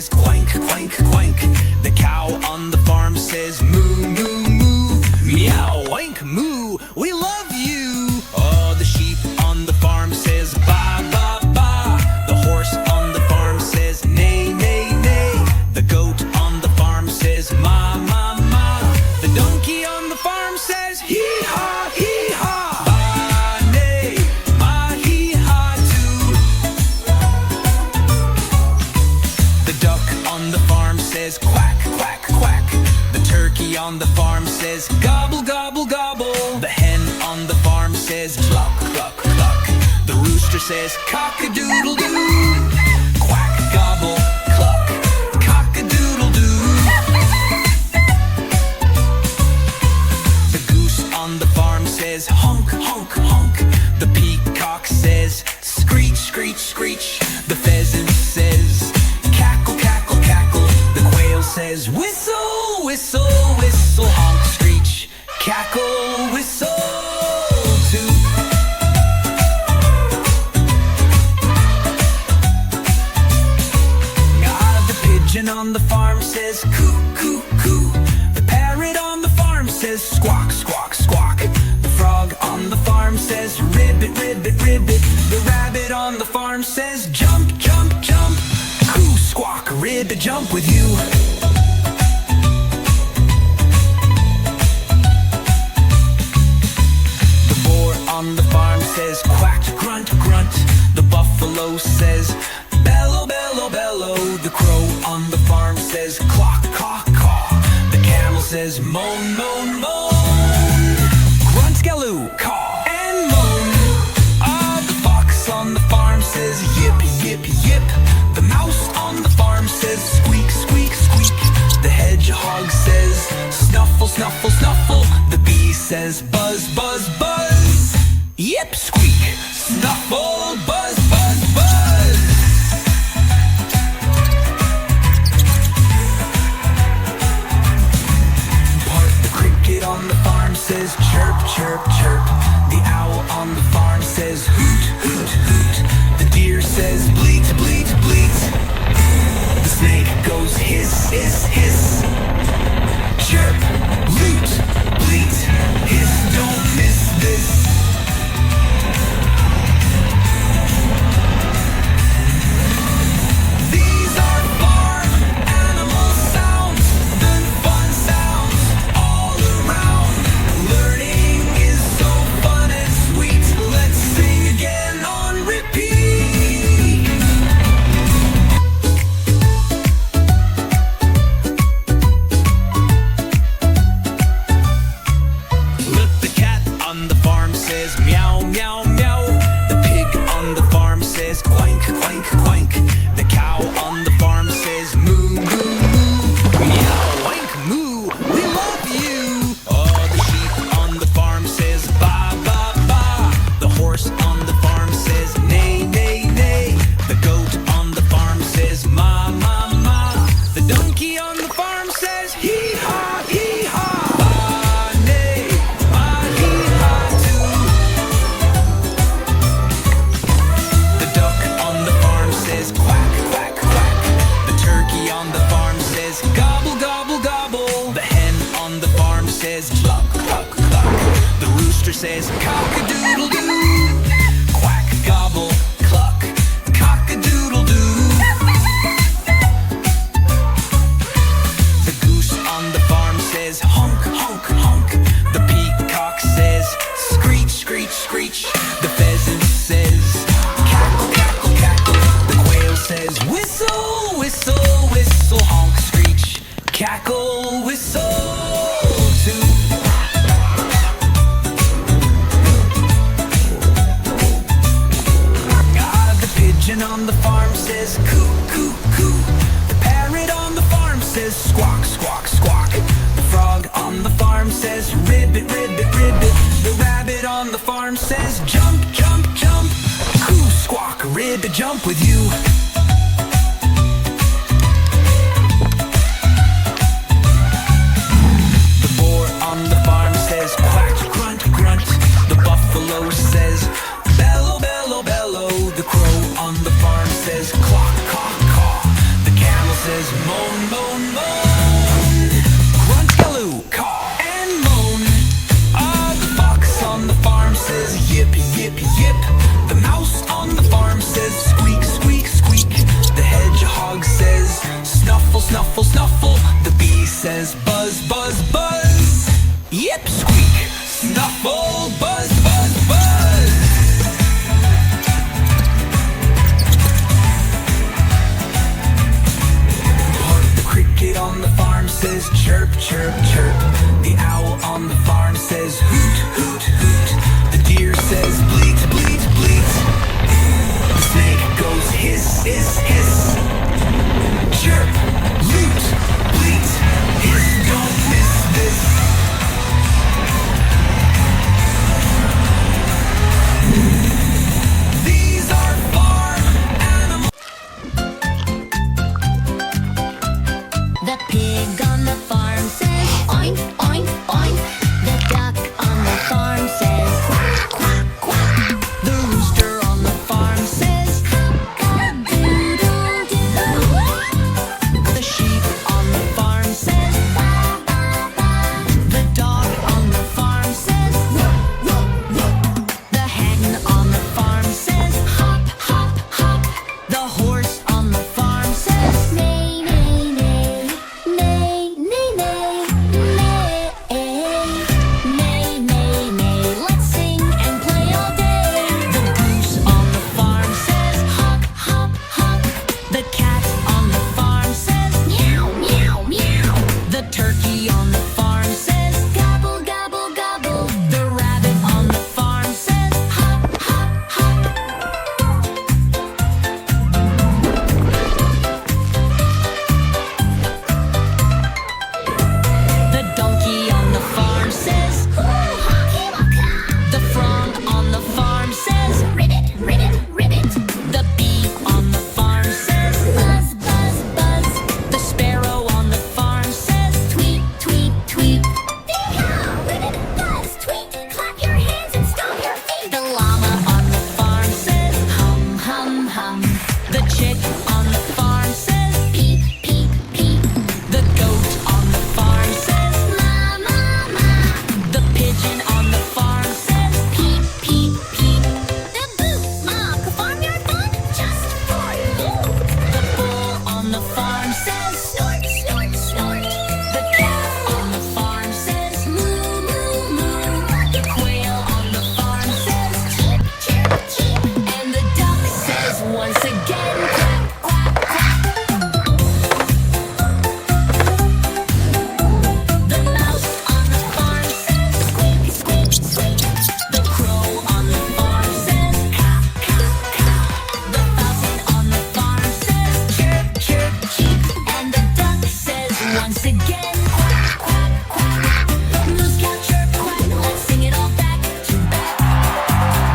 says quank, quank, quank. The cow on the farm says moo, moo, moo. Meow, wank, moo, we love you. Oh, the sheep on the farm says ba, ba, ba. The horse on the farm says neigh, neigh, neigh. The goat on the farm says ma, ma, ma. The donkey on the farm says hee haw, hee haw. Ba, neigh, ma, hee haw too. The duck on the farm says quack, quack, quack. The turkey on the farm says gobble, gobble, gobble. The hen on the farm says cluck, cluck, cluck. The rooster says cock-a-doodle-doo. Quack, gobble, cluck, cock-a-doodle-doo. The goose on the farm says honk, honk, honk. The peacock says screech, screech, screech. The pheasant says cackle, cackle, cackle. The quail says whistle, whistle, whistle. Honk, screech, cackle, whistle too. The pigeon on the farm says coo, coo, coo. The parrot on the farm says squawk, squawk, squawk. The frog on the farm says ribbit, ribbit, ribbit. The rabbit on the farm says jump, jump, jump. Coo, squawk, ribbit, jump with you. The boar on the farm says quack, grunt, grunt. The buffalo says bellow, bellow, bellow. The crow on the farm says clock, caw, caw. The camel says moan, moan, moan. Grunt, galloo, caw, and moan. The fox on the farm says yip, yip, yip. The mouse on the farm says squeak, squeak, squeak. The hedgehog says snuffle, snuffle, snuffle. The bee says buzz, buzz, buzz. Yip, squeak, snuffle, buzz, buzz, buzz. The cricket on the farm says chirp, chirp, chirp. The owl on the farm says hoot, hoot, hoot. The deer says bleat, bleat, bleat. The snake goes hiss, hiss, hiss. Chirp, loot, bleat, hiss, don't miss this. These are farm animal sounds, the fun sounds all around. Learning is so fun and sweet. Let's sing again on repeat. Look, the cat on the farm says meow, meow, meow. The pig on the farm says quank, quank, quank. The cow on the farm says moo, moo, moo. Meow, wank, moo, we love you. Oh, the sheep on the farm says ba, ba, ba. The horse on the farm says neigh, neigh, neigh. The goat on the farm says ma, ma, ma. The donkey on the farm says hee haw, hee haw. Ba, neigh, ma, hee haw too. The duck on the farm says quack, quack, quack. The turkey on the farm says gobble, gobble, gobble. The hen on the farm says cluck, cluck, cluck. The rooster says cock-a-doodle-doo. Quack, gobble, cluck, cock-a-doodle-doo. The goose on the farm says honk, honk, honk. The peacock says screech, screech, screech. The pheasant says cackle, cackle, cackle. The quail says whistle, whistle, whistle. Honk, screech, cackle, whistle too. The pigeon on the farm says coo, coo, coo. The parrot on the farm says squawk, squawk, squawk. The frog on the farm says ribbit, ribbit, ribbit. The rabbit on the farm says jump, jump, jump. Coo, squawk, ribbit, jump with you. The boar on the farm says quack, grunt, grunt. The buffalo says bellow, bellow, bellow. The crow on the farm says clock, caw, caw. The camel says says moan, moan, moan. Grunt-galoo, caw and moan. The fox on the farm says yip, yip, yip. The mouse on the farm says squeak, squeak, squeak. The hedgehog says snuffle, snuffle, snuffle. The bee says buzz, buzz, buzz. Yip, squeak, snuffle, buzz, buzz, buzz. The cricket on the farm says chirp, chirp, chirp. The owl on the farm says hoot, hoot, hoot. The deer says bleat, bleat, bleat. The snake goes hiss, hiss, hiss. Chirp, loot, bleat, hiss, don't miss this. These are farm animals. The pig on the farm says oink, oink, oink. The duck on the farm says quack, quack, quack. The rooster on the farm says cock-a-doodle-doo. The sheep on the farm says baa, baa, baa. The dog on the farm says whoop, whoop, whoop. The hen on the farm says hop, hop, hop. The horse on the farm says neigh, neigh, neigh. Neigh, neigh, neigh, neigh. Neigh, neigh, neigh. Let's sing and play all day. The goose on the farm says hop, hop, hop. The cat on the farm says meow, meow, meow. The turkey on the farm says gobble, gobble, gobble. The rabbit on the farm says hop, hop, hop. The donkey on the farm says hoo-ha, waka. The frog on the farm says ribbit, ribbit, ribbit. The bee on the farm says buzz, buzz, buzz. The sparrow on the farm says tweet, tweet, tweet. Ding-dong, ribbit, buzz, tweet. Clap your hands and stomp your feet. The llama on the farm says hum, hum, hum. The chick on the farm says peep, peep, peep. The goat on the farm says ma, ma, ma. The pigeon on the farm says peep, peep, peep. The boot, Mom, farmyard fun just for you. The bull on the farm says snort, snort, snort. The calf on the farm says moo, moo, moo. The quail on the farm says cheep, chirp, cheep. And the duck says once again quack, quack, quack. The mouse on the farm says squeak, squeak, squeak. The crow on the farm says caw, caw, caw. The falcon on the farm says chirp, chirp, cheep. And the duck says once again quack, quack, quack. Moose, cow, chirp, quack. Let's sing it all back to back.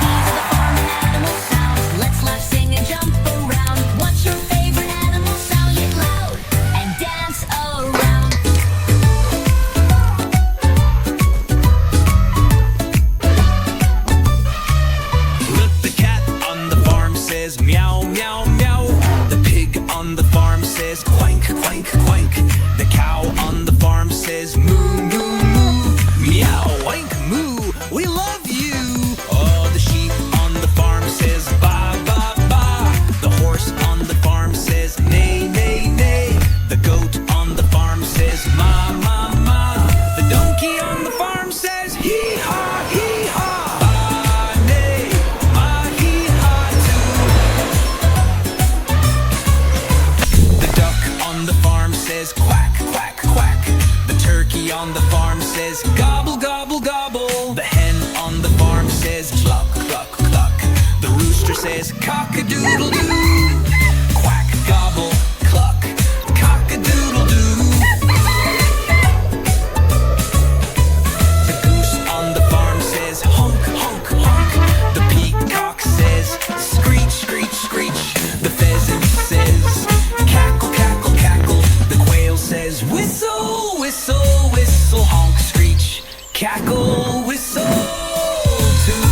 These are the farm animal sounds. Let's laugh, sing, and jump around. What's your favorite animal sound? Get loud and dance around. Look, the cat on the farm says meow, meow, meow. The pig on the farm says quank, quank, quank. The cow on the farm says moo, moo, moo. Meow, wank, moo, we love you. Oh, the sheep on the farm says ba, ba, ba. The horse on the farm says neigh, neigh, neigh. The goat on the farm says ma, ma, ma. The donkey on the farm says hee haw, hee haw. Ba, neigh, ma, hee haw too. The duck on the farm says quack, quack, quack. The turkey on the farm says gobble, gobble, gobble. The hen on the farm says cluck, cluck, cluck. The rooster says cock-a-doodle-doo. Quack, gobble, cluck, cock-a-doodle-doo. The goose on the farm says honk, honk, honk. The peacock says screech, screech, screech. The pheasant says cackle, cackle, cackle. The quail says whistle, whistle, whistle, honk, screech, cackle, whistle too.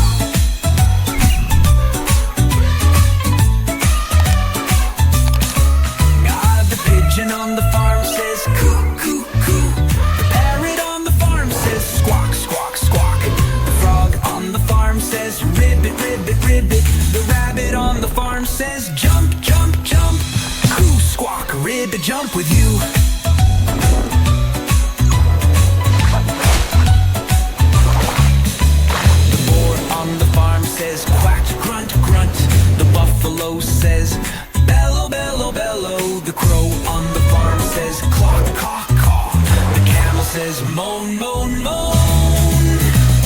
rib, jump with you. The boar on the farm says quack, grunt, grunt. The buffalo says bellow, bellow, bellow. The crow on the farm says claw, caw, caw. The camel says moan, moan, moan.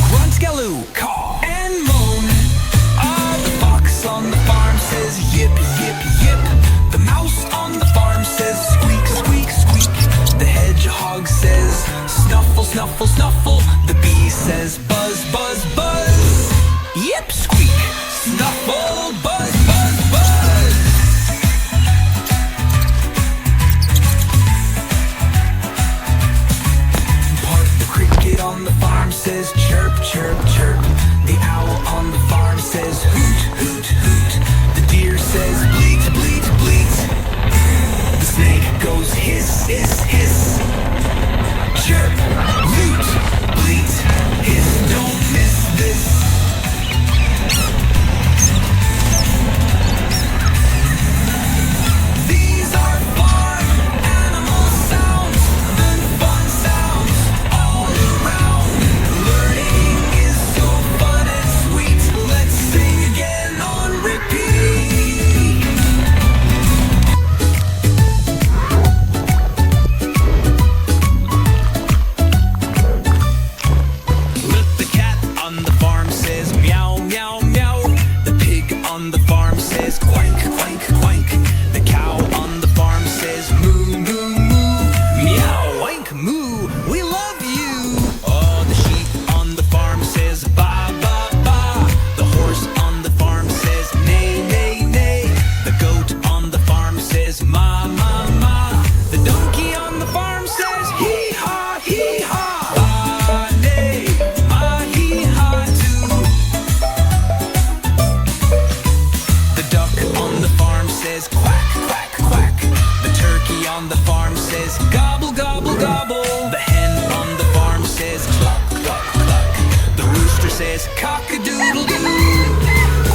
Grunt, galoo, caw, and moan. The fox on the farm says yip, yip, yip. The mouse on the farm says squeak, squeak, squeak. The hedgehog says snuffle, snuffle, snuffle. The bee says buzz, buzz, buzz. Yip, squeak, snuffle, buzz, buzz, buzz. Part the cricket on the farm says chirp, chirp, chirp. The owl on the farm says hoot, hoot, hoot. The deer says bleat, bleat, bleat. The snake goes hiss, hiss, hiss. Chirp, hoot, bleat, hiss. Don't miss this. These are farm animal sounds and fun sounds all around. Learning is so fun and sweet. Let's sing again on repeat. Look, the cat on the farm says meow, meow, meow. The pig on the farm says quank, quank, quank. The cow on the farm says moo, moo, moo. Meow, wank, moo, we love you. Oh, the sheep on the farm says ba, ba, ba. The horse on the farm says neigh, neigh, neigh. The goat on the farm says ma, ma, ma. The donkey on the farm says hee haw, hee haw. Ba, neigh, ma, hee haw, too. The duck on the farm says quack, quack, quack. The turkey on the farm says gobble, gobble, gobble. The hen on the farm says cluck, cluck, cluck. The rooster says cock-a-doodle-doo.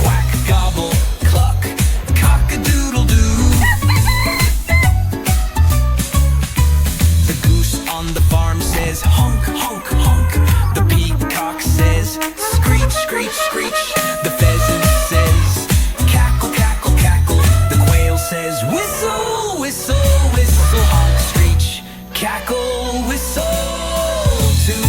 Quack, gobble, cluck, cock-a-doodle-doo. The goose on the farm says honk, honk, honk. The peacock says screech, screech, screech. The pheasant says cackle, cackle, cackle. The quail says whistle, whistle, whistle. Honk, screech, cackle, whistle too.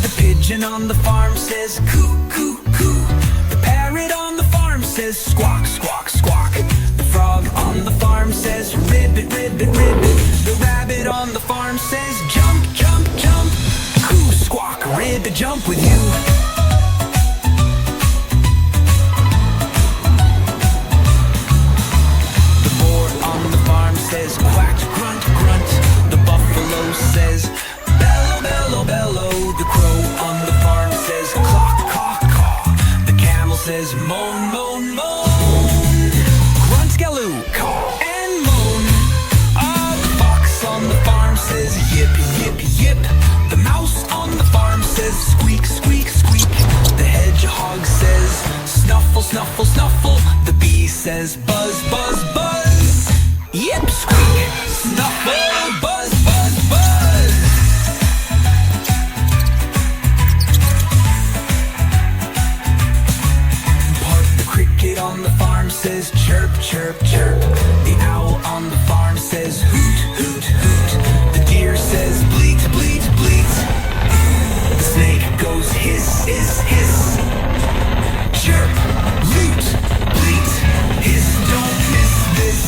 The pigeon on the farm says coo, coo, coo. The parrot on the farm says squawk, squawk, squawk. The frog on the farm says ribbit, ribbit, ribbit. The rabbit on the farm says jump, jump, jump. Coo, squawk, ribbit, jump with you. The boar on the farm says quack, grunt, grunt. The buffalo says bellow, bellow, bellow. The crow on the farm says claw, caw, caw. The camel says moan, moan, moan. Grunt, galoo, caw, and moan. The fox on the farm says yip, yip, yip. The mouse on the farm says squeak, squeak, squeak. The hedgehog says snuffle, snuffle, snuffle. The bee says buzz, buzz, buzz. Yip, squeak, snuffle, buzz, buzz, buzz. Part the cricket on the farm says chirp, chirp, chirp. The owl on the farm says hoot, hoot, hoot. The deer says bleat, bleat, bleat. The snake goes hiss, hiss, hiss. Chirp, loot, bleat, hiss. Don't miss this.